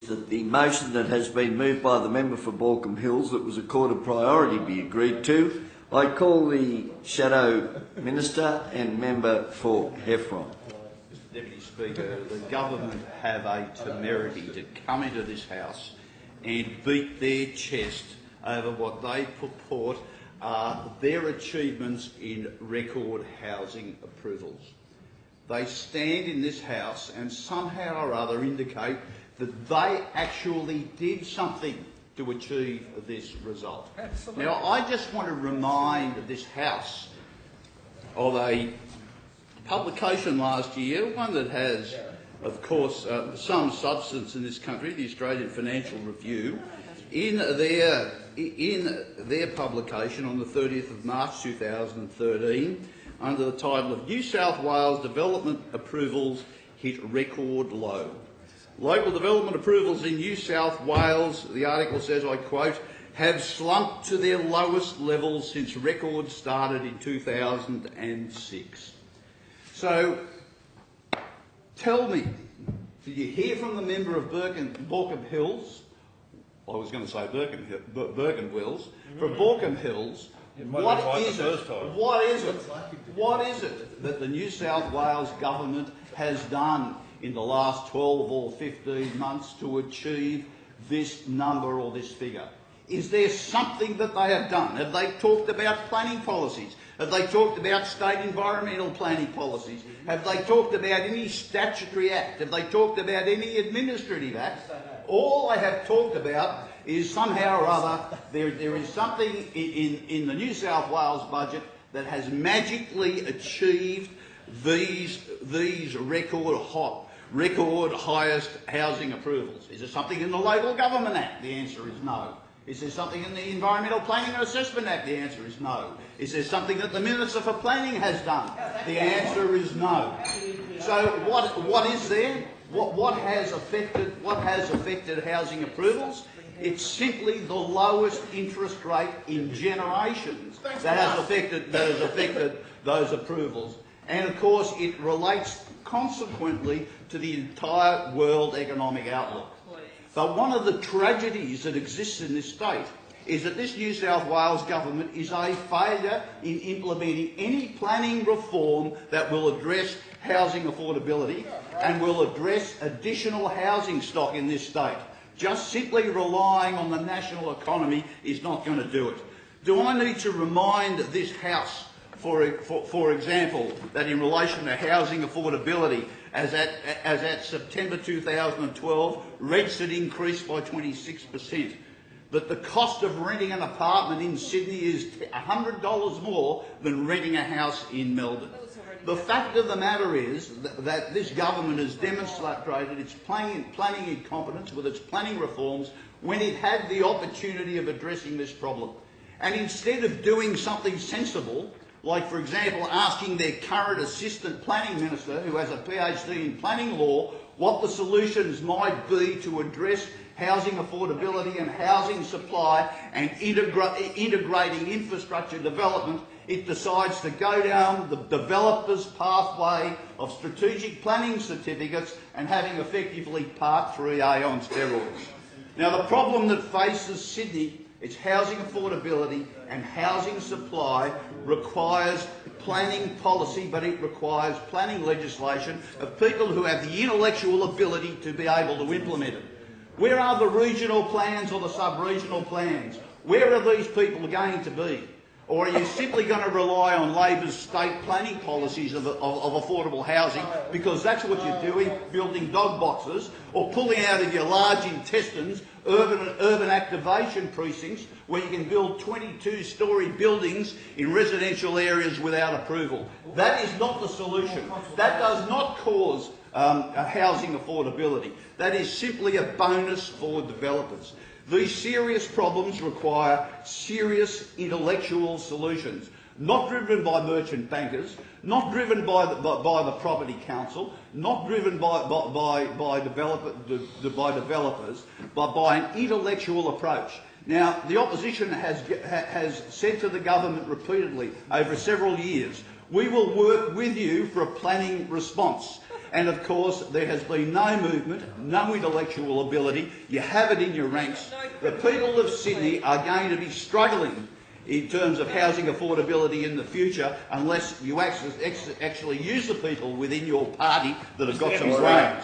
That the motion that has been moved by the member for Baulkham Hills that was accorded priority be agreed to. I call the Shadow Minister and member for Heffron. Mr Deputy Speaker, the government have a temerity to come into this House and beat their chest over what they purport are their achievements in record housing approvals. They stand in this House and somehow or other indicate that they actually did something to achieve this result. Absolutely. Now, I just want to remind this House of a publication last year, one that has, of course, some substance in this country, the Australian Financial Review, in their publication on the 30th of March 2013, under the title of New South Wales Development Approvals Hit Record Low. Local development approvals in New South Wales, the article says, I quote, have slumped to their lowest levels since records started in 2006. So, tell me, did you hear from the member of Baulkham Hills? I was going to say Wills, from Baulkham Hills. What is it that the New South Wales government has done in the last 12 or 15 months to achieve this number or this figure? Is there something that they have done? Have they talked about planning policies? Have they talked about state environmental planning policies? Have they talked about any statutory act? Have they talked about any administrative act? All they have talked about is somehow or other there is something in the New South Wales budget that has magically achieved these record highest housing approvals. Is there something in the Local Government Act? The answer is no. Is there something in the Environmental Planning and Assessment Act? The answer is no. Is there something that the Minister for Planning has done? The answer is no. So what is there? What has affected housing approvals? It's simply the lowest interest rate in generations that has affected those approvals. And of course it relates consequently to the entire world economic outlook. But one of the tragedies that exists in this state is that this New South Wales government is a failure in implementing any planning reform that will address housing affordability and will address additional housing stock in this state. Just simply relying on the national economy is not going to do it. Do I need to remind this House, for example, that in relation to housing affordability, as at September 2012, rents had increased by 26%. That the cost of renting an apartment in Sydney is $100 more than renting a house in Melbourne. The fact of the matter is that this government has demonstrated its planning incompetence with its planning reforms when it had the opportunity of addressing this problem. And instead of doing something sensible, like, for example, asking their current assistant planning minister, who has a PhD in planning law, what the solutions might be to address housing affordability and housing supply and integrating infrastructure development, it decides to go down the developer's pathway of strategic planning certificates and having effectively Part 3A on steroids. Now, the problem that faces Sydney, its housing affordability and housing supply, requires planning policy, but it requires planning legislation of people who have the intellectual ability to be able to implement it. Where are the regional plans or the sub-regional plans? Where are these people going to be? Or are you simply going to rely on Labor's state planning policies of affordable housing, because that's what you're doing, building dog boxes, or pulling out of your large intestines urban activation precincts where you can build 22-storey buildings in residential areas without approval? That is not the solution. That does not cause housing affordability. That is simply a bonus for developers. These serious problems require serious intellectual solutions, not driven by merchant bankers, not driven by the Property Council, not driven by developers, but by an intellectual approach. Now, the opposition has said to the government repeatedly over several years, we will work with you for a planning response. And of course, there has been no movement, no intellectual ability. You have it in your ranks. The people of Sydney are going to be struggling in terms of housing affordability in the future unless you actually use the people within your party that have got some brains.